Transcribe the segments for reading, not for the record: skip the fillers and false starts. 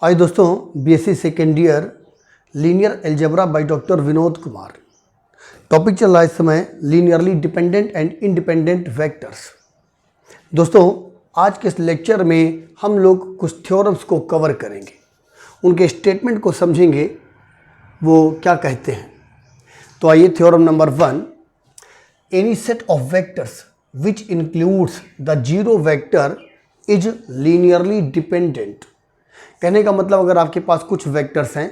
आज दोस्तों BSc second year linear algebra by doctor Vinod Kumar. Topic चल रहा है इस समय linearly dependent and independent vectors. दोस्तों आज के इस लेक्चर में हम लोग कुछ थ्योरम्स को कवर करेंगे, उनके स्टेटमेंट को समझेंगे वो क्या कहते हैं। तो आइए theorem number 1, any set of vectors which includes the zero vector is linearly dependent. कहने का मतलब अगर आपके पास कुछ वेक्टर्स हैं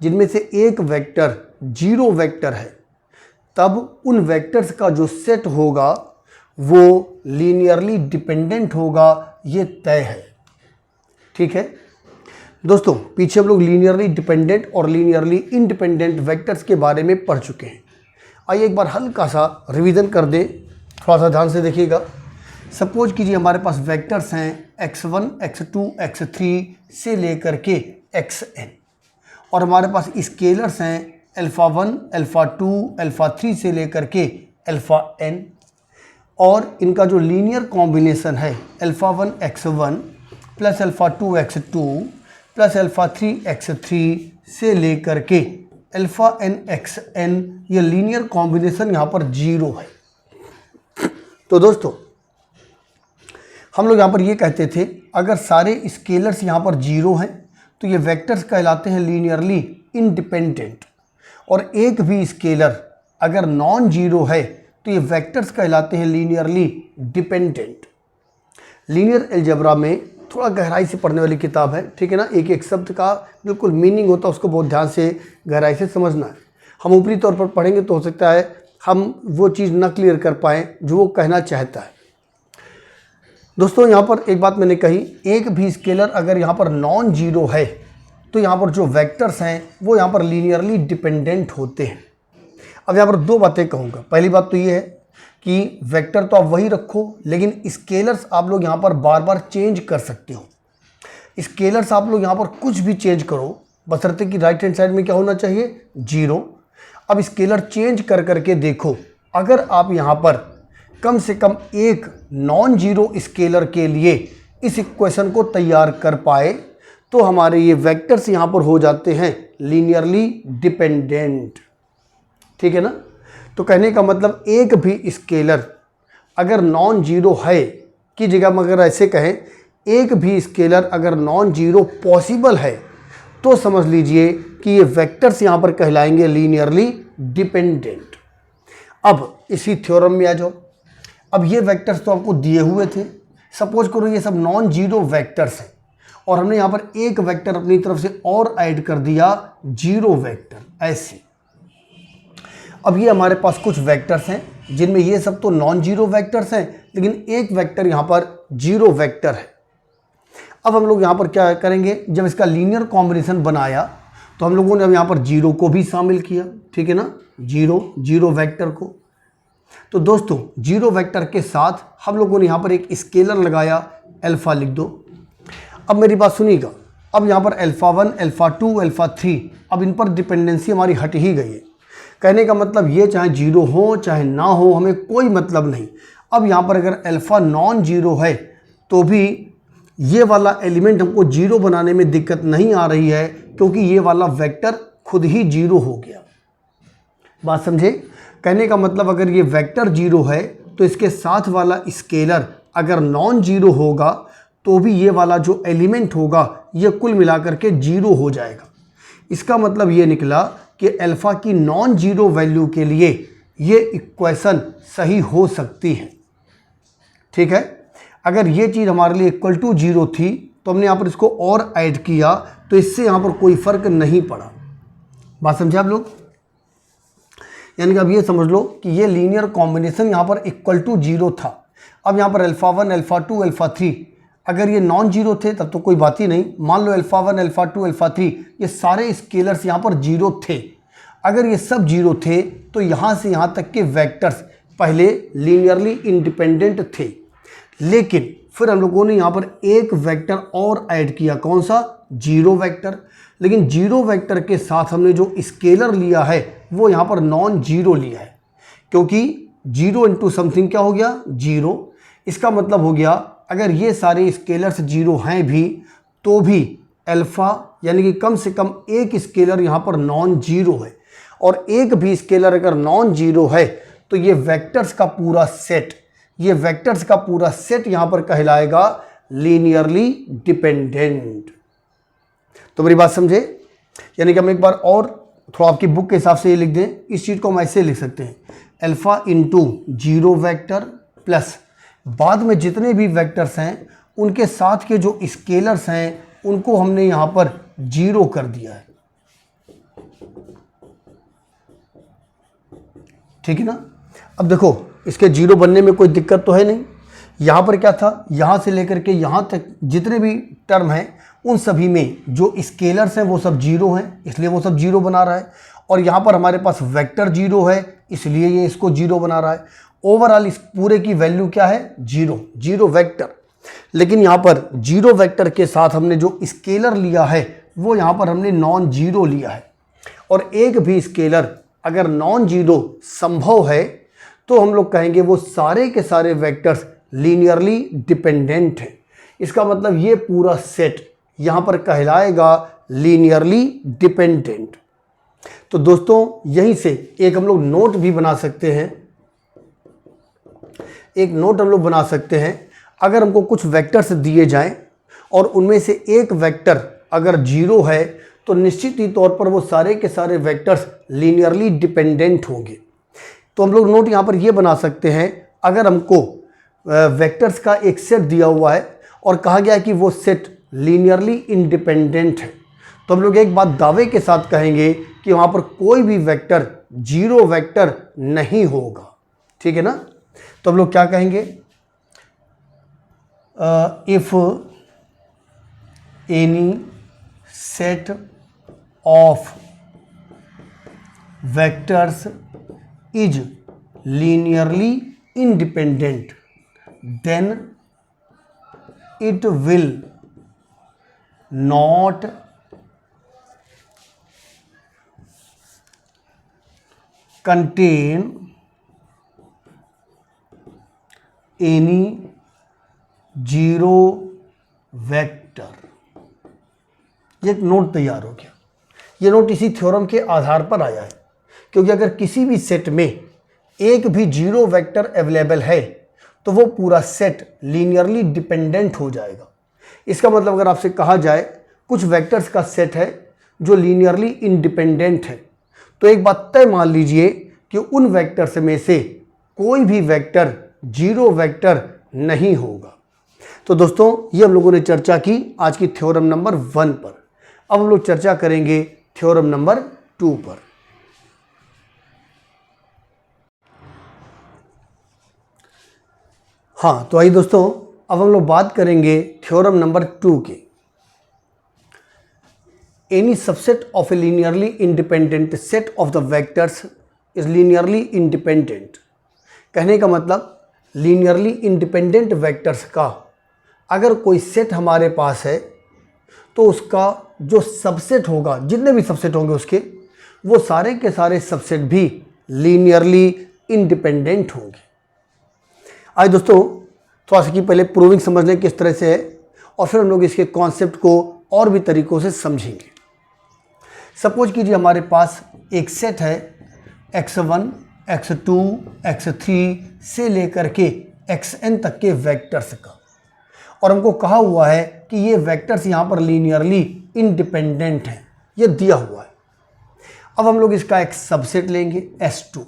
जिनमें से एक वेक्टर जीरो वेक्टर है, तब उन वेक्टर्स का जो सेट होगा वो लीनियरली डिपेंडेंट होगा, ये तय है। ठीक है दोस्तों, पीछे हम लोग लीनियरली डिपेंडेंट और लीनियरली इंडिपेंडेंट वेक्टर्स के बारे में पढ़ चुके हैं। आइए एक बार हल्का सा रिवीजन कर दें, थोड़ा सा ध्यान से देखिएगा। सपोज कीजिए हमारे पास वेक्टर्स हैं x1, x2, x3 से लेकर के xn, और हमारे पास स्केलर्स हैं अल्फ़ा 1, अल्फ़ा 2, अल्फ़ा 3 से लेकर के अल्फ़ा n, और इनका जो लीनियर कॉम्बिनेशन है alpha 1 x1 plus alpha 2 x2 plus alpha 3 x3 से लेकर के अल्फ़ा n xn, ये लीनियर कॉम्बिनेशन यहाँ पर जीरो है। तो दोस्तों हम लोग यहाँ पर ये कहते थे अगर सारे स्केलर्स यहाँ पर जीरो हैं तो ये वेक्टर्स कहलाते हैं लीनियरली इंडिपेंडेंट, और एक भी स्केलर अगर नॉन जीरो है तो ये वेक्टर्स कहलाते हैं लीनियरली डिपेंडेंट। लीनियर अलजेब्रा में थोड़ा गहराई से पढ़ने वाली किताब है, ठीक है ना। एक एक शब्द का बिल्कुल मीनिंग होता है, उसको बहुत ध्यान से गहराई से समझना है। हम ऊपरी तौर पर पढ़ेंगे तो हो सकता है हम वो चीज़ ना क्लियर कर पाएँ जो वो कहना चाहता है। दोस्तों यहाँ पर एक बात मैंने कही, एक भी स्केलर अगर यहाँ पर नॉन जीरो है तो यहाँ पर जो वेक्टर्स हैं वो यहाँ पर लीनियरली डिपेंडेंट होते हैं। अब यहाँ पर दो बातें कहूँगा। पहली बात तो ये है कि वेक्टर तो आप वही रखो, लेकिन स्केलर्स आप लोग यहाँ पर बार बार चेंज कर सकते हो। स्केलर्स आप लोग यहाँ पर कुछ भी चेंज करो, बशर्ते कि राइट हैंड साइड में क्या होना चाहिए, जीरो। अब स्केलर चेंज कर करके देखो, अगर आप यहाँ पर कम से कम एक नॉन जीरो स्केलर के लिए इस इक्वेशन को तैयार कर पाए तो हमारे ये वेक्टर्स यहाँ पर हो जाते हैं लीनियरली डिपेंडेंट। ठीक है ना। तो कहने का मतलब एक भी स्केलर अगर नॉन जीरो है की जगह में अगर ऐसे कहें, एक भी स्केलर अगर नॉन जीरो पॉसिबल है तो समझ लीजिए कि ये वेक्टर्स यहाँ पर कहलाएंगे लीनियरली डिपेंडेंट। अब इसी थ्योरम में आ जाओ। अब ये वेक्टर्स तो आपको दिए हुए थे, सपोज करो ये सब नॉन जीरो वेक्टर्स हैं और हमने यहाँ पर एक वेक्टर अपनी तरफ से और ऐड कर दिया, जीरो वेक्टर, ऐसे। अब ये हमारे पास कुछ वेक्टर्स हैं जिनमें ये सब तो नॉन जीरो वेक्टर्स हैं, लेकिन एक वेक्टर यहाँ पर जीरो वेक्टर है। अब हम लोग यहाँ पर क्या करेंगे, जब इसका लीनियर कॉम्बिनेशन बनाया तो हम लोगों ने अब यहाँ पर जीरो को भी शामिल किया, ठीक है ना, जीरो वेक्टर को। तो दोस्तों जीरो वेक्टर के साथ हम लोगों ने यहाँ पर एक स्केलर लगाया, अल्फ़ा लिख दो। अब मेरी बात सुनिएगा, अब यहाँ पर अल्फ़ा 1, अल्फ़ा 2, अल्फ़ा 3, अब इन पर डिपेंडेंसी हमारी हट ही गई है। कहने का मतलब ये चाहे जीरो हो चाहे ना हो, हमें कोई मतलब नहीं। अब यहाँ पर अगर अल्फ़ा नॉन जीरो है तो भी ये वाला एलिमेंट हमको जीरो बनाने में दिक्कत नहीं आ रही है, क्योंकि ये वाला वेक्टर खुद ही जीरो हो गया। बात समझे। कहने का मतलब अगर ये वेक्टर जीरो है तो इसके साथ वाला स्केलर अगर नॉन जीरो होगा तो भी ये वाला जो एलिमेंट होगा ये कुल मिलाकर के जीरो हो जाएगा। इसका मतलब ये निकला कि अल्फ़ा की नॉन जीरो वैल्यू के लिए ये इक्वेशन सही हो सकती है। ठीक है। अगर ये चीज़ हमारे लिए इक्वल टू जीरो थी तो हमने यहाँ पर इसको और ऐड किया तो इससे यहाँ पर कोई फ़र्क नहीं पड़ा। बात समझे आप लोग। यानी कि अब ये समझ लो कि ये लीनियर कॉम्बिनेशन यहाँ पर इक्वल टू जीरो था। अब यहाँ पर अल्फ़ा 1, अल्फ़ा 2, अल्फ़ा 3 अगर ये नॉन जीरो थे तब तो कोई बात ही नहीं। मान लो अल्फ़ा 1, अल्फ़ा 2, अल्फ़ा 3 ये सारे स्केलर्स यहाँ पर जीरो थे। अगर ये सब जीरो थे तो यहाँ से यहाँ तक के वेक्टर्स पहले लीनियरली इंडिपेंडेंट थे, लेकिन फिर हम लोगों ने यहाँ पर एक वेक्टर और ऐड किया, कौन सा, जीरो वेक्टर। लेकिन जीरो वेक्टर के साथ हमने जो स्केलर लिया है वो यहाँ पर नॉन जीरो लिया है, क्योंकि जीरो इंटू समथिंग क्या हो गया, जीरो। इसका मतलब हो गया अगर ये सारे स्केलर्स जीरो हैं भी तो भी अल्फा, यानी कि कम से कम एक स्केलर यहाँ पर नॉन जीरो है, और एक भी स्केलर अगर नॉन जीरो है तो ये वेक्टर्स का पूरा सेट, ये वेक्टर्स का पूरा सेट यहाँ पर कहलाएगा लीनियरली डिपेंडेंट। तो मेरी बात समझे? यानी कि हम एक बार और थोड़ा आपकी बुक के हिसाब से ये लिख दें, इस चीज़ को हम ऐसे लिख सकते हैं, alpha into zero vector plus बाद में जितने भी वेक्टर्स हैं उनके साथ के जो स्केलर्स हैं उनको हमने यहाँ पर जीरो कर दिया है। ठीक है ना? अब देखो इसके जीरो बनने में कोई दिक्कत तो है नहीं। यहाँ पर क्या था, यहाँ से लेकर के यहाँ तक जितने भी टर्म हैं उन सभी में जो स्केलर्स हैं वो सब जीरो हैं, इसलिए वो सब जीरो बना रहा है। और यहाँ पर हमारे पास वेक्टर जीरो है, इसलिए ये इसको जीरो बना रहा है। ओवरऑल इस पूरे की वैल्यू क्या है? Zero, zero vector. लेकिन यहाँ पर जीरो वेक्टर के साथ हमने जो स्केलर लिया है वो यहाँ पर हमने नॉन जीरो लिया है। और एक भी स्केलर अगर नॉन जीरो संभव है तो हम लोग कहेंगे वो सारे के सारे वेक्टर्स लीनियरली डिपेंडेंट हैं। इसका मतलब ये पूरा सेट यहाँ पर कहलाएगा लीनियरली डिपेंडेंट। तो दोस्तों यहीं से एक हम लोग नोट भी बना सकते हैं, एक नोट हम लोग बना सकते हैं। अगर हमको कुछ वेक्टर्स दिए जाएं और उनमें से एक वेक्टर अगर जीरो है तो निश्चित ही तौर पर वो सारे के सारे वेक्टर्स लीनियरली डिपेंडेंट होंगे। तो हम लोग नोट यहाँ पर ये बना सकते हैं, अगर हमको वेक्टर्स का एक सेट दिया हुआ है और कहा गया कि वो सेट लीनियरली इंडिपेंडेंट है, तो हम लोग एक बात दावे के साथ कहेंगे कि वहाँ पर कोई भी वेक्टर जीरो वेक्टर नहीं होगा। ठीक है ना? तो हम लोग क्या कहेंगे, if any set of vectors is linearly independent then it will not contain any zero vector. ये एक नोट तैयार हो गया। ये नोट इसी थ्योरम के आधार पर आया है, क्योंकि अगर किसी भी सेट में एक भी जीरो वेक्टर अवेलेबल है तो वो पूरा सेट लीनियरली डिपेंडेंट हो जाएगा। इसका मतलब अगर आपसे कहा जाए कुछ वेक्टर्स का सेट है जो लीनियरली इंडिपेंडेंट है, तो एक बात तय मान लीजिए कि उन वेक्टर्स में से कोई भी वेक्टर जीरो वेक्टर नहीं होगा। तो दोस्तों ये हम लोगों ने चर्चा की आज की थ्योरम नंबर 1 पर। अब हम लोग चर्चा करेंगे थ्योरम नंबर 2 पर। हाँ, तो आइए दोस्तों अब हम लोग बात करेंगे थ्योरम नंबर 2 की। Any subset of A linearly independent set of the vectors is linearly independent. कहने का मतलब लीनियरली इंडिपेंडेंट वेक्टर्स का अगर कोई सेट हमारे पास है तो उसका जो सबसेट होगा, जितने भी सबसेट होंगे उसके, वो सारे के सारे सबसेट भी लीनियरली इंडिपेंडेंट होंगे। आज दोस्तों थोड़ा सा कि पहले प्रूविंग समझ लें किस तरह से है, और फिर हम लोग इसके कॉन्सेप्ट को और भी तरीक़ों से समझेंगे। सपोज कीजिए हमारे पास एक सेट है x1, x2, x3 से लेकर के xn तक के वेक्टर्स का, और हमको कहा हुआ है कि ये वेक्टर्स यहाँ पर लीनियरली इंडिपेंडेंट हैं, ये दिया हुआ है। अब हम लोग इसका एक सबसेट लेंगे S2।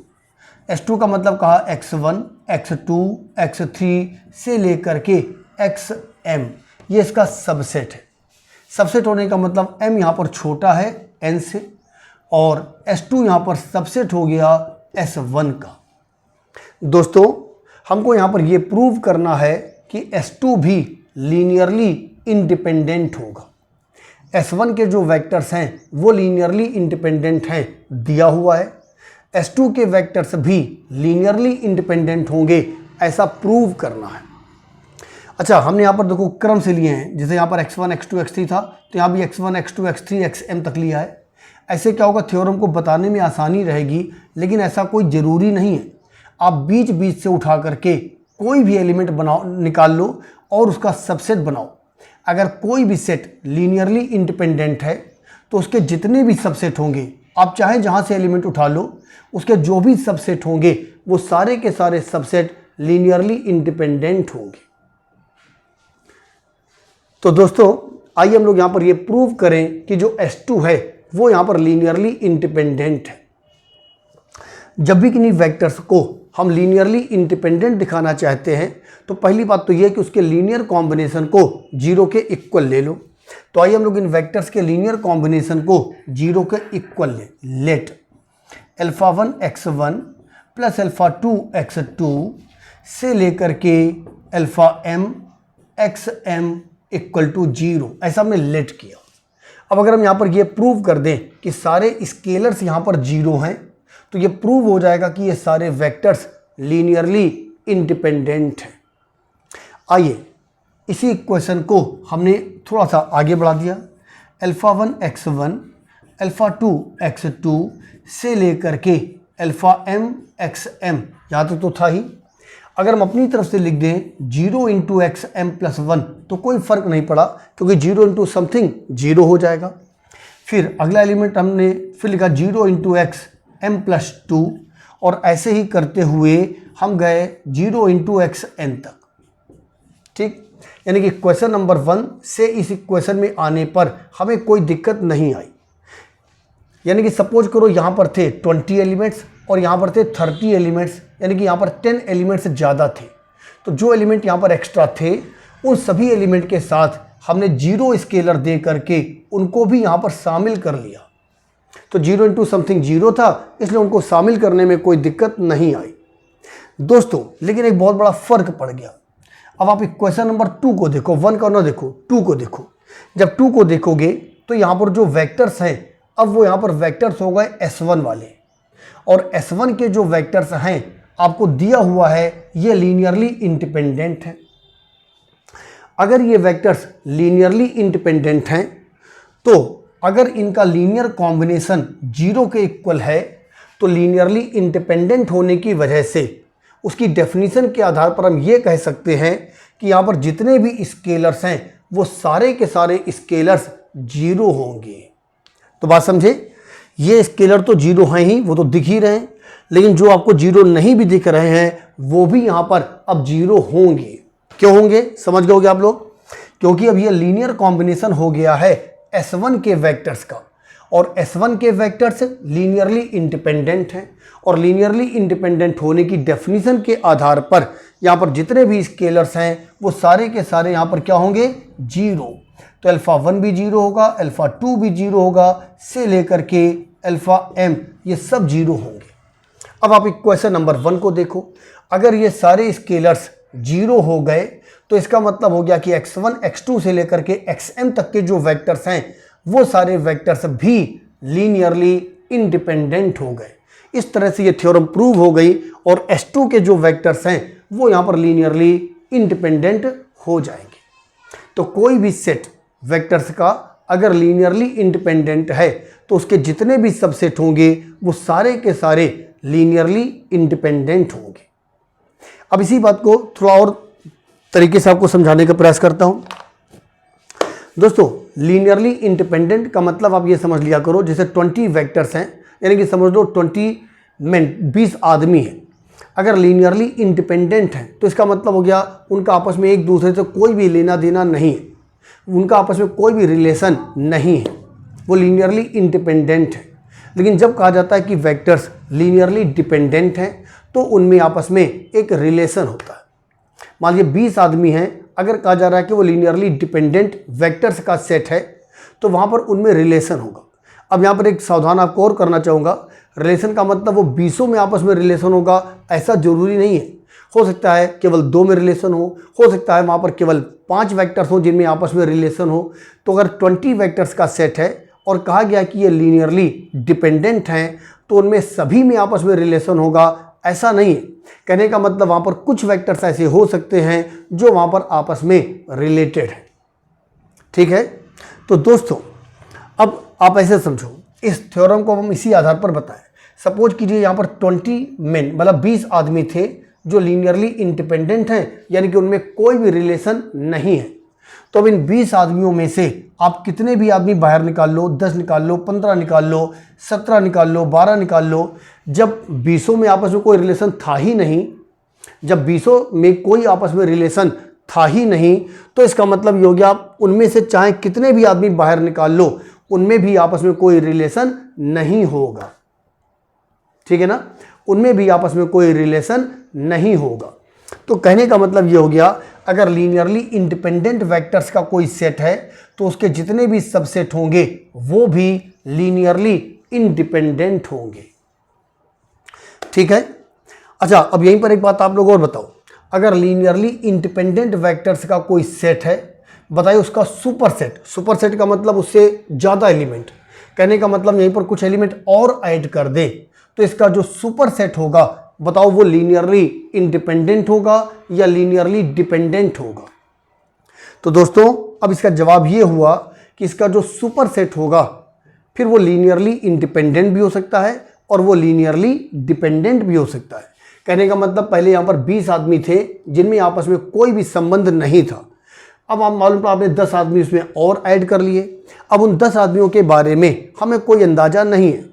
S2 का मतलब कहा x1, x2, x3 से लेकर के xm, ये इसका सबसेट है। सबसेट होने का मतलब m यहाँ पर छोटा है n से, और S2 यहाँ पर सबसेट हो गया S1 का। दोस्तों हमको यहाँ पर ये प्रूव करना है कि S2 भी लीनियरली इंडिपेंडेंट होगा। S1 के जो वेक्टर्स हैं वो लीनियरली इंडिपेंडेंट हैं, दिया हुआ है। S2 के वेक्टर्स भी लीनियरली इंडिपेंडेंट होंगे, ऐसा प्रूव करना है। अच्छा, हमने यहाँ पर देखो क्रम से लिए हैं, जैसे यहाँ पर x1, x2, x3 था, तो यहाँ भी x1, x2, x3, xm तक लिया है। ऐसे क्या होगा, थ्योरम को बताने में आसानी रहेगी, लेकिन ऐसा कोई ज़रूरी नहीं है। आप बीच बीच से उठा करके कोई भी एलिमेंट बनाओ, निकाल लो और उसका सबसेट बनाओ। अगर कोई भी सेट लीनियरली इंडिपेंडेंट है तो उसके जितने भी सबसेट होंगे, आप चाहे जहाँ से एलिमेंट उठा लो, उसके जो भी सबसेट होंगे वो सारे के सारे सबसेट लीनियरली इंडिपेंडेंट होंगे। तो दोस्तों आइए हम लोग यहाँ पर ये प्रूव करें कि जो S2 है वो यहाँ पर लीनियरली इंडिपेंडेंट है। जब भी किन्हीं वेक्टर्स को हम लीनियरली इंडिपेंडेंट दिखाना चाहते हैं तो पहली बात तो ये कि उसके लीनियर कॉम्बिनेशन को 0 के इक्वल ले लो। तो आइए हम लोग इन वेक्टर्स के लीनियर कॉम्बिनेशन को 0 के equal let α1 x1 plus α2 x2 से लेकर के αm xm इक्वल टू 0, ऐसा हमने लेट किया। अब अगर हम यहाँ पर ये प्रूव कर दें कि सारे स्केलर्स यहाँ पर 0 हैं तो ये प्रूव हो जाएगा कि ये सारे वेक्टर्स लीनियरली इंडिपेंडेंट हैं। आइए इसी इक्वेशन को हमने थोड़ा सा आगे बढ़ा दिया। α1 x1 α2 x2 से लेकर के αm xm, यहाँ तक तो था ही। अगर हम अपनी तरफ से लिख दें 0 इंटू xm प्लस 1 तो कोई फ़र्क नहीं पड़ा, क्योंकि 0 इंटू समथिंग 0 हो जाएगा। फिर अगला एलिमेंट हमने फिर लिखा 0 इंटू xm प्लस 2, और ऐसे ही करते हुए हम गए 0 इंटू xn तक। ठीक, यानी कि क्वेश्चन नंबर 1 से इस इक्वेशन में आने पर हमें कोई दिक्कत नहीं आई। यानी कि सपोज करो यहाँ पर थे 20 एलिमेंट्स और यहाँ पर थे 30 एलिमेंट्स, यानी कि यहाँ पर 10 एलिमेंट्स ज़्यादा थे। तो जो एलिमेंट यहाँ पर एक्स्ट्रा थे उन सभी एलिमेंट के साथ हमने 0 स्केलर दे करके उनको भी यहाँ पर शामिल कर लिया। तो 0 इंटू समथिंग 0 था, इसलिए उनको शामिल करने में कोई दिक्कत नहीं आई दोस्तों। लेकिन एक बहुत बड़ा फ़र्क पड़ गया। अब आप क्वेश्चन नंबर 2 को देखो, 1 का ना देखो, 2 को देखो। जब 2 को देखोगे तो यहाँ पर जो वेक्टर्स हैं, अब वो यहाँ पर वेक्टर्स हो गए S1 वाले, और S1 के जो वेक्टर्स हैं आपको दिया हुआ है ये लीनियरली इंडिपेंडेंट है। अगर ये वेक्टर्स लीनियरली इंडिपेंडेंट हैं तो अगर इनका लीनियर कॉम्बिनेशन 0 के इक्वल है तो लीनियरली इंडिपेंडेंट होने की वजह से उसकी डेफिनेशन के आधार पर हम ये कह सकते हैं कि यहाँ पर जितने भी स्केलर्स हैं वो सारे के सारे स्केलर्स 0 होंगे। तो बात समझे, ये स्केलर तो 0 हैं ही, वो तो दिख ही रहे हैं, लेकिन जो आपको 0 नहीं भी दिख रहे हैं वो भी यहाँ पर अब 0 होंगे। क्यों होंगे समझ गए होगे आप लोग, क्योंकि अब ये लीनियर कॉम्बिनेशन हो गया है S1 के वेक्टर्स का, और S1 के वेक्टर्स लीनियरली इंडिपेंडेंट हैं, और लीनियरली इंडिपेंडेंट होने की डेफिनेशन के आधार पर यहाँ पर जितने भी स्केलर्स हैं वो सारे के सारे यहाँ पर क्या होंगे 0। तो α1 भी 0 होगा, α2 भी 0 होगा, से लेकर के αm ये सब 0 होंगे। अब आप इक्वेशन नंबर 1 को देखो, अगर ये सारे स्केलर्स 0 हो गए तो इसका मतलब हो गया कि x1 x2 से लेकर के xm तक के जो वेक्टर्स हैं वो सारे वेक्टर्स भी लीनियरली इंडिपेंडेंट हो गए। इस तरह से ये थ्योरम प्रूव हो गई, और S2 के जो वेक्टर्स हैं वो यहाँ पर लीनियरली इंडिपेंडेंट हो जाएंगे। तो कोई भी सेट वेक्टर्स का अगर लीनियरली इंडिपेंडेंट है तो उसके जितने भी सबसेट होंगे वो सारे के सारे लीनियरली इंडिपेंडेंट होंगे। अब इसी बात को थोड़ा और तरीके से आपको समझाने का प्रयास करता हूँ। दोस्तों लीनियरली इंडिपेंडेंट का मतलब आप ये समझ लिया करो, जैसे 20 वेक्टर्स हैं, यानी कि समझ लो 20 आदमी हैं, अगर लीनियरली इंडिपेंडेंट हैं तो इसका मतलब हो गया उनका आपस में एक दूसरे से कोई भी लेना देना नहीं है, उनका आपस में कोई भी रिलेशन नहीं है, वो लीनियरली इंडिपेंडेंट है। लेकिन जब कहा जाता है कि वेक्टर्स लीनियरली डिपेंडेंट हैं तो उनमें आपस में एक रिलेशन होता है। मान लीजिए 20 आदमी हैं, अगर कहा जा रहा है कि वो लीनियरली डिपेंडेंट वेक्टर्स का सेट है तो वहाँ पर उनमें रिलेशन होगा। अब यहाँ पर एक सावधान आपको और करना चाहूँगा, रिलेशन का मतलब वो 20 में आपस में रिलेशन होगा ऐसा ज़रूरी नहीं है। हो सकता है केवल 2 में रिलेशन हो सकता है वहाँ पर केवल 5 वेक्टर्स हो जिनमें आपस में रिलेशन हो। तो अगर 20 वेक्टर्स का सेट है और कहा गया कि ये लीनियरली डिपेंडेंट हैं तो उनमें सभी में आपस में रिलेशन होगा, ऐसा नहीं है। कहने का मतलब वहाँ पर कुछ वेक्टर्स ऐसे हो सकते हैं जो वहाँ पर आपस में रिलेटेड हैं। ठीक है, तो दोस्तों अब आप ऐसे समझो, इस थ्योरम को हम इसी आधार पर बताएं। सपोज कीजिए यहाँ पर 20 मेन मतलब 20 आदमी थे जो लीनियरली इंडिपेंडेंट हैं, यानी कि उनमें कोई भी रिलेशन नहीं है। तो अब इन 20 आदमियों में से आप कितने भी आदमी बाहर निकाल लो, 10 निकाल लो, 15 निकाल लो, 17 निकाल लो, 12 निकाल लो, जब 20 में आपस में कोई रिलेशन था ही नहीं, जब 20 में कोई आपस में रिलेशन था ही नहीं, तो इसका मतलब ये हो गया आप उनमें से चाहे कितने भी आदमी बाहर निकाल लो, उनमें भी आपस में कोई रिलेशन नहीं होगा। ठीक है ना, उनमें भी आपस में कोई रिलेशन नहीं होगा। तो कहने का मतलब ये हो गया, अगर लीनियरली इंडिपेंडेंट वेक्टर्स का कोई सेट है तो उसके जितने भी सबसेट होंगे वो भी लीनियरली इंडिपेंडेंट होंगे। ठीक है। अच्छा, अब यहीं पर एक बात आप लोग और बताओ, अगर लीनियरली इंडिपेंडेंट वेक्टर्स का कोई सेट है, बताइए उसका सुपरसेट, सुपरसेट का मतलब उससे ज़्यादा एलिमेंट, कहने का मतलब यहीं पर कुछ एलिमेंट और ऐड कर दे, तो इसका जो सुपरसेट होगा बताओ वो लीनियरली इंडिपेंडेंट होगा या लीनियरली डिपेंडेंट होगा। तो दोस्तों अब इसका जवाब ये हुआ कि इसका जो सुपरसेट होगा फिर वो लीनियरली इंडिपेंडेंट भी हो सकता है और वो लीनियरली डिपेंडेंट भी हो सकता है। कहने का मतलब पहले यहाँ पर 20 आदमी थे जिनमें आपस में कोई भी संबंध नहीं था, अब आप मालूम पड़ा आपने 10 आदमी उसमें और ऐड कर लिए, अब उन 10 आदमियों के बारे में हमें कोई अंदाज़ा नहीं है,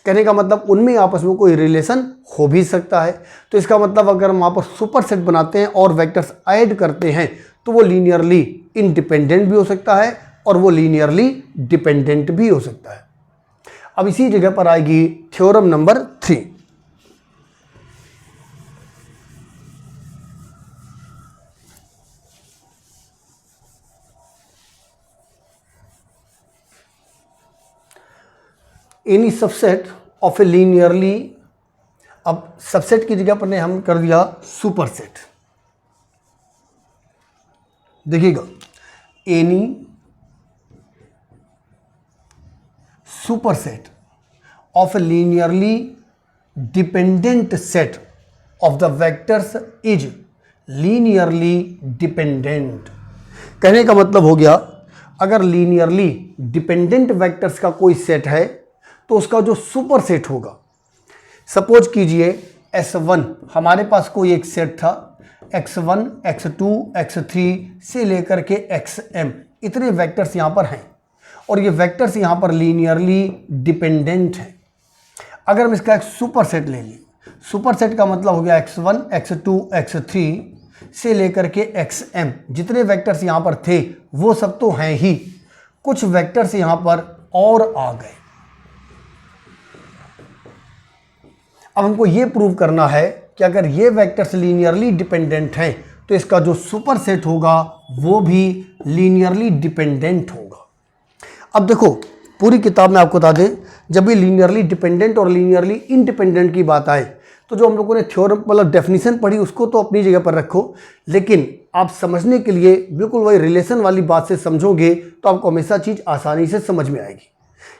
कहने का मतलब उनमें आपस में कोई रिलेशन हो भी सकता है। तो इसका मतलब अगर हम वहाँ पर सुपरसेट बनाते हैं और वेक्टर्स ऐड करते हैं तो वो लीनियरली इंडिपेंडेंट भी हो सकता है और वो लीनियरली डिपेंडेंट भी हो सकता है। अब इसी जगह पर आएगी theorem number 3। Any subset of A linearly, अब सबसेट की जगह पर ने हम कर दिया सुपरसेट। देखिएगा, any superset of A linearly dependent set of the vectors is linearly dependent. कहने का मतलब हो गया, अगर लीनियरली डिपेंडेंट वेक्टर्स का कोई सेट है तो उसका जो सुपरसेट होगा, सपोज कीजिए S1 हमारे पास कोई एक सेट था, X1, X2, X3 से लेकर के XM इतने वेक्टर्स यहाँ पर हैं और ये वेक्टर्स यहाँ पर लीनियरली डिपेंडेंट हैं। अगर हम इसका एक सुपरसेट ले लें, सुपरसेट का मतलब हो गया X1, X2, X3 से लेकर के XM जितने वेक्टर्स यहाँ पर थे वो सब तो हैं ही, कुछ वेक्टर्स यहाँ पर और आ गए। अब हमको ये प्रूव करना है कि अगर ये वेक्टर्स लीनियरली डिपेंडेंट हैं तो इसका जो सुपरसेट होगा वो भी लीनियरली डिपेंडेंट होगा। अब देखो, पूरी किताब में आपको बता दें, जब भी लीनियरली डिपेंडेंट और लीनियरली इंडिपेंडेंट की बात आए तो जो हम लोगों ने थ्योरम मतलब डेफिनेशन पढ़ी उसको तो अपनी जगह पर रखो, लेकिन आप समझने के लिए बिल्कुल वही रिलेशन वाली बात से समझोगे तो आपको हमेशा चीज़ आसानी से समझ में आएगी।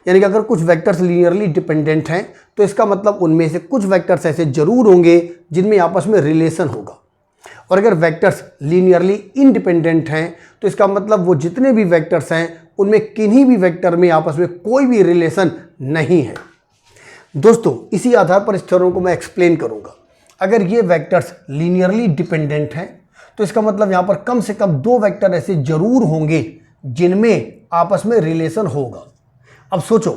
यानी कि अगर कुछ वेक्टर्स लीनियरली डिपेंडेंट हैं तो इसका मतलब उनमें से कुछ वेक्टर्स ऐसे जरूर होंगे जिनमें आपस में रिलेशन होगा, और अगर वेक्टर्स लीनियरली इंडिपेंडेंट हैं तो इसका मतलब वो जितने भी वेक्टर्स हैं उनमें किन्हीं भी वेक्टर में आपस में कोई भी रिलेशन नहीं है। दोस्तों इसी आधार पर इस थ्योरम को मैं एक्सप्लेन करूंगा। अगर ये वेक्टर्स लीनियरली डिपेंडेंट हैं तो इसका मतलब यहाँ पर कम से कम 2 वेक्टर ऐसे जरूर होंगे जिनमें आपस में रिलेशन होगा। अब सोचो,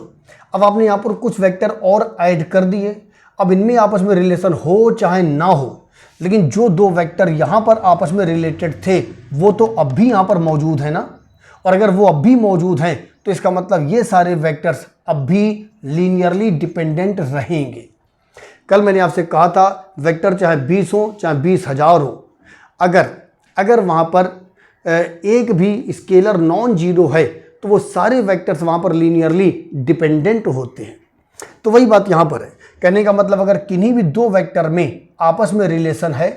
अब आपने यहाँ पर कुछ वेक्टर और ऐड कर दिए, अब इनमें आपस में रिलेशन हो चाहे ना हो, लेकिन जो 2 वेक्टर यहाँ पर आपस में रिलेटेड थे वो तो अब भी यहाँ पर मौजूद है ना, और अगर वो अब भी मौजूद हैं तो इसका मतलब ये सारे वेक्टर्स अब भी लीनियरली डिपेंडेंट रहेंगे। कल मैंने आपसे कहा था वेक्टर चाहे 20 हो चाहे 20,000 हो, अगर वहाँ पर एक भी स्केलर नॉन जीरो है तो वो सारे वेक्टर्स वहाँ पर लीनियरली डिपेंडेंट होते हैं। तो वही बात यहाँ पर है, कहने का मतलब अगर किन्हीं भी 2 वेक्टर में आपस में रिलेशन है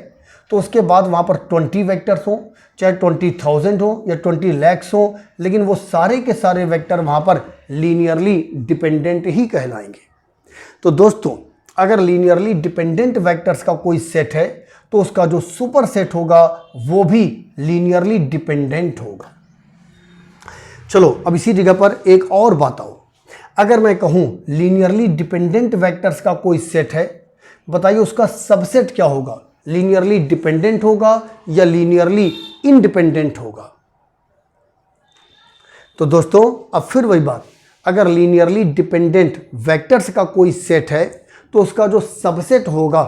तो उसके बाद वहाँ पर 20 वेक्टर्स हों, चाहे 20,000 हो या 20 लाख हो, लेकिन वो सारे के सारे वेक्टर वहाँ पर लीनियरली डिपेंडेंट ही कहलाएंगे। तो दोस्तों अगर लीनियरली डिपेंडेंट वेक्टर्स का कोई सेट है तो उसका जो सुपर सेट होगा वो भी लीनियरली डिपेंडेंट होगा। चलो अब इसी जगह पर एक और बात आओ, अगर मैं कहूँ लीनियरली डिपेंडेंट वेक्टर्स का कोई सेट है, बताइए उसका सबसेट क्या होगा, लीनियरली डिपेंडेंट होगा या लीनियरली इंडिपेंडेंट होगा। तो दोस्तों अब फिर वही बात, अगर लीनियरली डिपेंडेंट वेक्टर्स का कोई सेट है तो उसका जो सबसेट होगा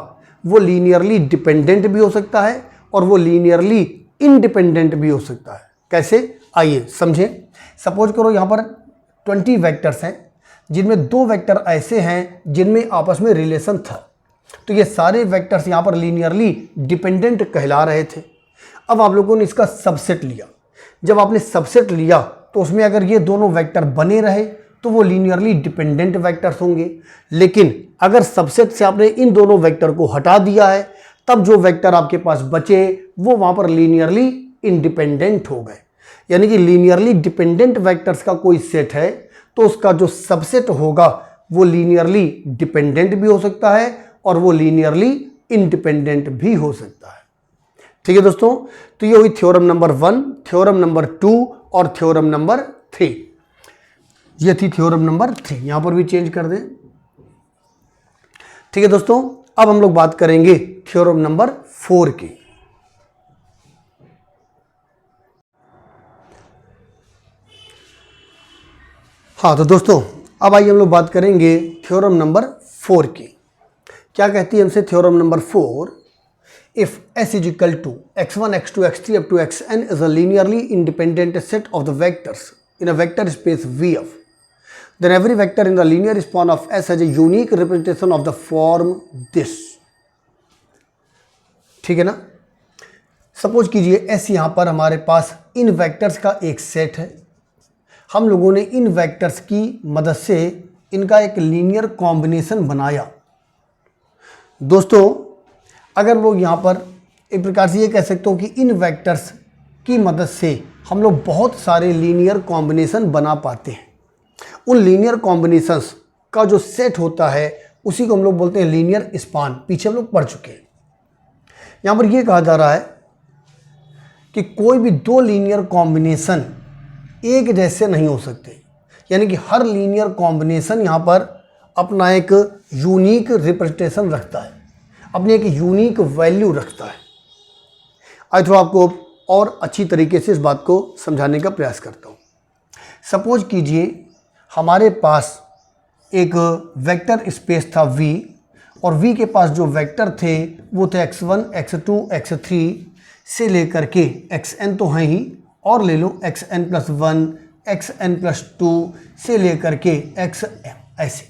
वो लीनियरली डिपेंडेंट भी हो सकता है और वो लीनियरली इंडिपेंडेंट भी हो सकता है। कैसे, आइए समझें। सपोज करो यहाँ पर 20 वेक्टर्स हैं जिनमें 2 वेक्टर ऐसे हैं जिनमें आपस में रिलेशन था, तो ये सारे वेक्टर्स यहाँ पर लीनियरली डिपेंडेंट कहला रहे थे। अब आप लोगों ने इसका सबसेट लिया, जब आपने सबसेट लिया तो उसमें अगर ये दोनों वेक्टर बने रहे तो वो लीनियरली डिपेंडेंट वेक्टर्स होंगे, लेकिन अगर सबसेट से आपने इन दोनों वेक्टर को हटा दिया है तब जो वेक्टर आपके पास बचे वो वहाँ पर लीनियरली इंडिपेंडेंट हो गए। यानी कि लीनियरली डिपेंडेंट वेक्टर्स का कोई सेट है तो उसका जो सबसेट होगा वो लीनियरली डिपेंडेंट भी हो सकता है और वो लीनियरली इंडिपेंडेंट भी हो सकता है। ठीक है दोस्तों, तो ये हुई थ्योरम नंबर 1, थ्योरम नंबर 2 और थ्योरम नंबर 3। ये थी थ्योरम नंबर 3, यहां पर भी चेंज कर दें। ठीक है दोस्तों, अब हम लोग बात करेंगे थ्योरम नंबर 4 की। हाँ तो दोस्तों अब आइए हम लोग बात करेंगे थ्योरम नंबर 4 की। क्या कहती है हमसे theorem number 4? If S is equal to x1, x2, x3 up to xn is a linearly independent set of the vectors in a vector space VF, then every vector in the linear span of S has a unique representation of the form this। ठीक है ना। Suppose कीजिए S यहाँ पर हमारे पास इन vectors का एक set है, हम लोगों ने इन वेक्टर्स की मदद से इनका एक लीनियर कॉम्बिनेशन बनाया। दोस्तों अगर लोग यहाँ पर एक प्रकार से ये कह सकते हो कि इन वेक्टर्स की मदद से हम लोग बहुत सारे लीनियर कॉम्बिनेशन बना पाते हैं। उन लीनियर कॉम्बिनेशंस का जो सेट होता है उसी को हम लोग बोलते हैं लीनियर स्पान। पीछे हम लोग पढ़ चुके हैं। यहाँ पर ये कहा जा रहा है कि कोई भी 2 लीनियर कॉम्बिनेशन एक जैसे नहीं हो सकते, यानी कि हर लीनियर कॉम्बिनेशन यहाँ पर अपना एक यूनिक रिप्रेजेंटेशन रखता है, अपनी एक यूनिक वैल्यू रखता है। आज तो आपको और अच्छी तरीके से इस बात को समझाने का प्रयास करता हूँ। सपोज कीजिए हमारे पास एक वेक्टर स्पेस था V और V के पास जो वेक्टर थे वो थे x1, x2, x3 से लेकर के xn तो हैं ही, और ले लो xn+1, xn+2 से लेकर के xm ऐसे।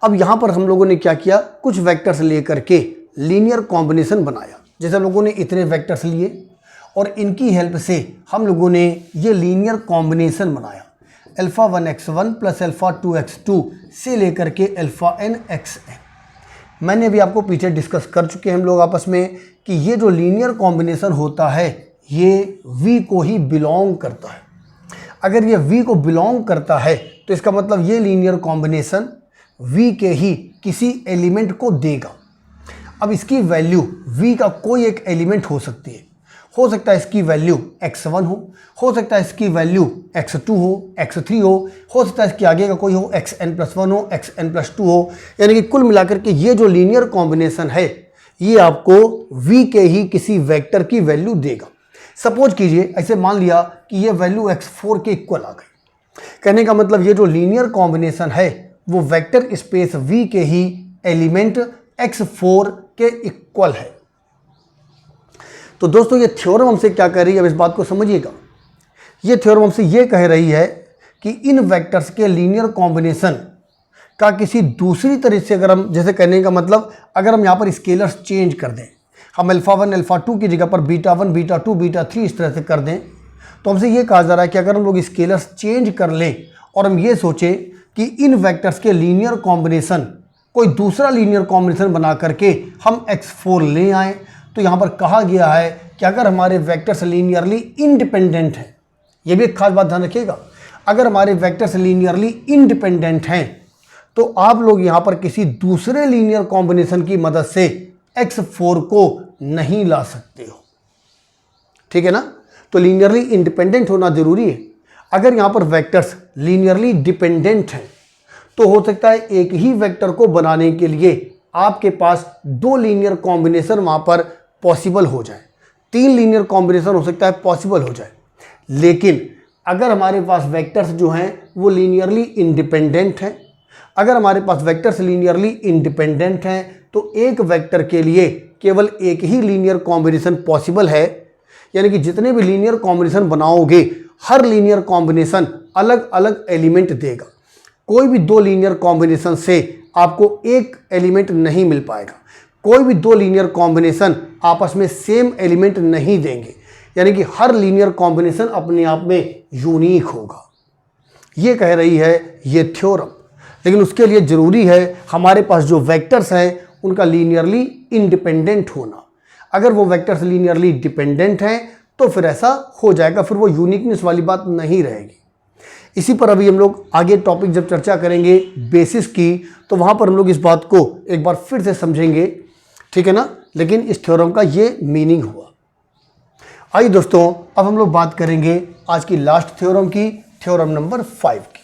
अब यहाँ पर हम लोगों ने क्या किया, कुछ वेक्टर्स लेकर के लीनियर कॉम्बिनेशन बनाया। जैसे हम लोगों ने इतने वेक्टर्स लिए और इनकी हेल्प से हम लोगों ने ये लीनियर कॉम्बिनेशन बनाया। α1 x1 + α2 x2 से लेकर के αn xn। मैंने अभी आपको पीछे डिस्कस कर चुके हैं हम लोग आपस में कि ये जो लीनियर कॉम्बिनेशन होता है ये V को ही बिलोंग करता है। अगर ये V को बिलोंग करता है तो इसका मतलब ये लीनियर कॉम्बिनेशन V के ही किसी एलिमेंट को देगा। अब इसकी वैल्यू V का कोई एक एलिमेंट हो सकती है। हो सकता है इसकी वैल्यू x1 हो सकता है इसकी वैल्यू x2 हो, x3 हो सकता है इसके आगे का कोई हो xn+1 हो, xn+2 हो। यानी कि कुल मिलाकर के ये जो लीनियर कॉम्बिनेशन है ये आपको V के ही किसी वेक्टर की वैल्यू देगा। सपोज कीजिए ऐसे मान लिया कि ये वैल्यू x4 के इक्वल आ गई। कहने का मतलब ये जो लीनियर कॉम्बिनेशन है वो वेक्टर स्पेस V के ही एलिमेंट x4 के इक्वल है। तो दोस्तों ये थ्योरम हमसे क्या कह रही है, अब इस बात को समझिएगा। ये थ्योरम हमसे ये कह रही है कि इन वेक्टर्स के लीनियर कॉम्बिनेशन का किसी दूसरी तरह से अगर हम, जैसे कहने का मतलब अगर हम यहाँ पर स्केलर्स चेंज कर दें, हम α1 α2 की जगह पर β1 β2 β3 इस तरह से कर दें, तो हमसे ये कहा जा रहा है कि अगर हम लोग स्केलर्स चेंज कर लें और हम ये सोचें कि इन वेक्टर्स के लीनियर कॉम्बिनेशन कोई दूसरा लीनियर कॉम्बिनेशन बना करके हम x4 ले आएँ, तो यहाँ पर कहा गया है कि अगर हमारे वेक्टर्स लीनियरली इंडिपेंडेंट हैं, ये भी एक खास बात ध्यान रखिएगा, अगर हमारे वेक्टर्स लीनियरली इंडिपेंडेंट हैं तो आप लोग यहाँ पर किसी दूसरे लीनियर कॉम्बिनेशन की मदद से x4 को नहीं ला सकते हो। ठीक है ना। तो लीनियरली इंडिपेंडेंट होना जरूरी है। अगर यहाँ पर वेक्टर्स लीनियरली डिपेंडेंट हैं तो हो सकता है एक ही वेक्टर को बनाने के लिए आपके पास 2 लीनियर कॉम्बिनेशन वहाँ पर पॉसिबल हो जाए, 3 लीनियर कॉम्बिनेशन हो सकता है पॉसिबल हो जाए। लेकिन अगर हमारे पास वेक्टर्स जो हैं वो लीनियरली इंडिपेंडेंट हैं, अगर हमारे पास वेक्टर्स लीनियरली इंडिपेंडेंट हैं तो एक वेक्टर के लिए केवल एक ही लीनियर कॉम्बिनेशन पॉसिबल है, यानी कि जितने भी लीनियर कॉम्बिनेशन बनाओगे हर लीनियर कॉम्बिनेशन अलग अलग एलिमेंट देगा। कोई भी दो लीनियर कॉम्बिनेशन से आपको एक एलिमेंट नहीं मिल पाएगा, कोई भी दो लीनियर कॉम्बिनेशन आपस में सेम एलिमेंट नहीं देंगे, यानी कि हर लीनियर कॉम्बिनेशन अपने आप में यूनिक होगा। ये कह रही है ये थ्योरम। लेकिन उसके लिए ज़रूरी है हमारे पास जो वेक्टर्स हैं उनका लीनियरली इंडिपेंडेंट होना। अगर वो वेक्टर्स लीनियरली डिपेंडेंट हैं तो फिर ऐसा हो जाएगा, फिर वो यूनिकनेस वाली बात नहीं रहेगी। इसी पर अभी हम लोग आगे टॉपिक जब चर्चा करेंगे बेसिस की, तो वहाँ पर हम लोग इस बात को एक बार फिर से समझेंगे, ठीक है ना। लेकिन इस थ्योरम का ये मीनिंग हुआ। आइए दोस्तों, अब हम लोग बात करेंगे आज की लास्ट थ्योरम की, थ्योरम नंबर 5 की।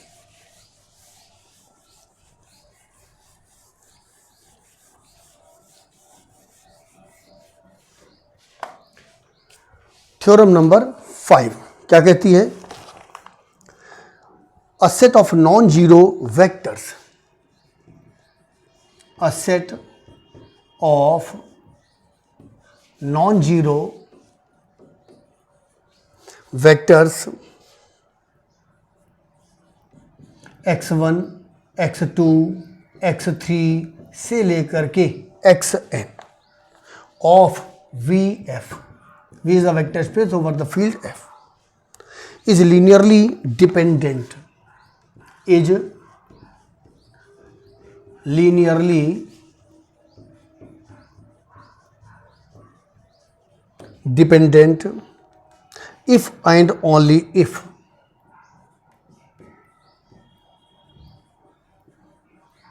थ्योरम नंबर 5 क्या कहती है? A set of non zero vectors, a set of non zero vectors x1, x2, x3 से लेकर के xn of VF, V is a vector space over the field F, is linearly dependent, is linearly dependent if and only if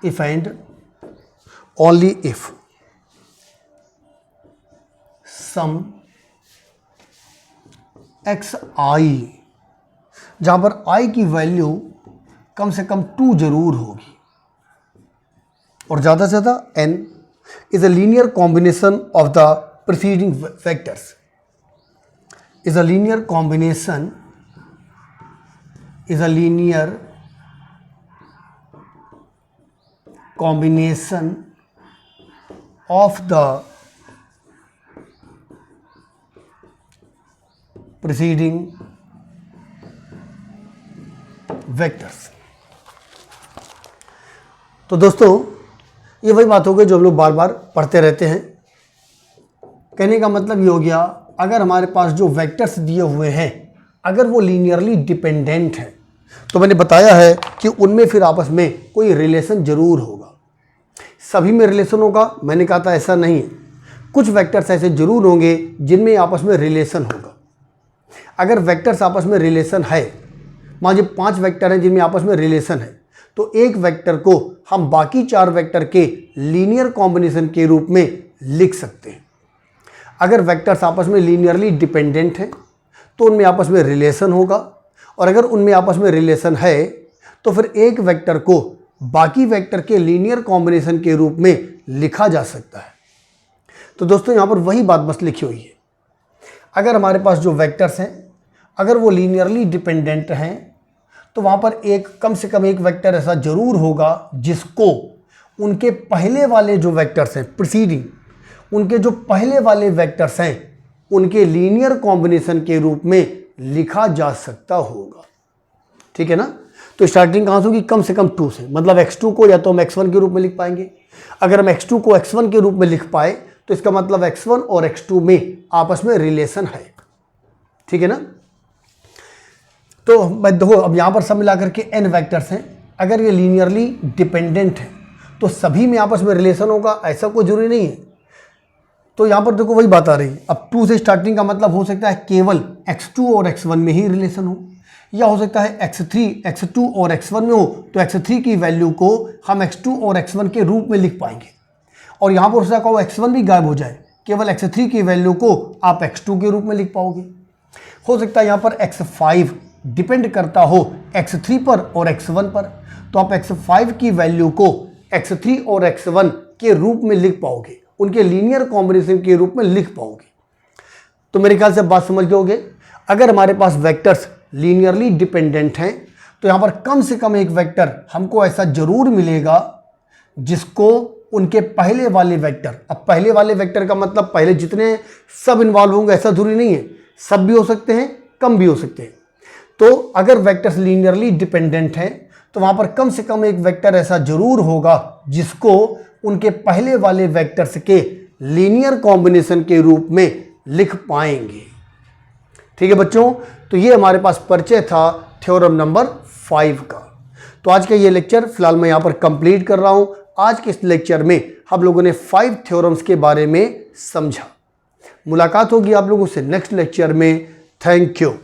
and only if some xi, जहाँ पर i की value कम से कम 2 जरूर होगी और ज़्यादा से ज़्यादा n, is a linear combination of the preceding vectors, is a linear combination, is a linear combination of the preceding vectors। तो दोस्तों ये वही बात हो गई जो हम लोग बार बार पढ़ते रहते हैं। कहने का मतलब ये हो गया, अगर हमारे पास जो वेक्टर्स दिए हुए हैं अगर वो लीनियरली डिपेंडेंट हैं तो मैंने बताया है कि उनमें फिर आपस में कोई रिलेशन जरूर होगा। सभी में रिलेशन होगा मैंने कहा था ऐसा नहीं है, कुछ वेक्टर्स ऐसे जरूर होंगे जिनमें आपस में रिलेशन होगा। अगर वेक्टर्स आपस में रिलेशन है, मान लीजिए 5 वेक्टर हैं जिनमें आपस में रिलेशन है, तो एक वेक्टर को हम बाकी 4 वेक्टर के लीनियर कॉम्बिनेशन के रूप में लिख सकते हैं। अगर वेक्टर्स आपस में लीनियरली डिपेंडेंट हैं तो उनमें आपस में रिलेशन होगा, और अगर उनमें आपस में रिलेशन है तो फिर एक वेक्टर को बाकी वेक्टर के लीनियर कॉम्बिनेशन के रूप में लिखा जा सकता है। तो दोस्तों यहाँ पर वही बात बस लिखी हुई है। अगर हमारे पास जो वेक्टर्स हैं अगर वो लीनियरली डिपेंडेंट हैं तो वहाँ पर एक कम से कम एक वेक्टर ऐसा जरूर होगा जिसको उनके पहले वाले जो वेक्टर्स हैं प्रीसीडिंग, उनके जो पहले वाले वेक्टर्स हैं उनके लीनियर कॉम्बिनेशन के रूप में लिखा जा सकता होगा। ठीक है ना। तो स्टार्टिंग कहाँ से होगी? कम से कम 2 से, मतलब x2 को या तो हम x1 के रूप में लिख पाएंगे। अगर हम x2 को x1 के रूप में लिख पाए तो इसका मतलब x1 और x2 में आपस में रिलेशन है। ठीक है ना। तो मैं देखो अब यहाँ पर सब मिला करके n वेक्टर्स हैं, अगर ये लीनियरली डिपेंडेंट है तो सभी में आपस में रिलेशन होगा, ऐसा कोई जरूरी नहीं है। तो यहाँ पर देखो वही बात आ रही है। अब 2 से स्टार्टिंग का मतलब हो सकता है केवल x2 और x1 में ही रिलेशन हो, या हो सकता है x3, x2 और x1 में हो तो x3 की वैल्यू को हम x2 और x1 के रूप में लिख पाएंगे, और यहाँ पर हो सकता है x1 भी गायब हो जाए, केवल x3 की वैल्यू को आप x2 के रूप में लिख पाओगे। हो सकता है यहाँ पर x5 डिपेंड करता हो x3 पर और x1 पर, तो आप x5 की वैल्यू को x3 और x1 के रूप में लिख पाओगे, उनके लीनियर कॉम्बिनेशन के रूप में लिख पाओगे। तो मेरे ख्याल से बात समझ गए होगे। अगर हमारे पास वेक्टर्स लीनियरली डिपेंडेंट हैं तो यहाँ पर कम से कम एक वेक्टर हमको ऐसा जरूर मिलेगा जिसको उनके पहले वाले वेक्टर, अब पहले वाले वेक्टर का मतलब पहले जितने सब इन्वॉल्व होंगे ऐसा जरूरी नहीं है, सब भी हो सकते हैं, कम भी हो सकते हैं। तो अगर वेक्टर्स लीनियरली डिपेंडेंट हैं तो वहाँ पर कम से कम एक वेक्टर ऐसा जरूर होगा जिसको उनके पहले वाले वेक्टर्स के लीनियर कॉम्बिनेशन के रूप में लिख पाएंगे। ठीक है बच्चों, तो ये हमारे पास परिचय था थ्योरम नंबर 5 का। तो आज का ये लेक्चर फिलहाल मैं यहाँ पर कंप्लीट कर रहा हूँ। आज के इस लेक्चर में हम लोगों ने 5 थ्योरम्स के बारे में समझा। मुलाकात होगी आप लोगों से नेक्स्ट लेक्चर में। Thank you.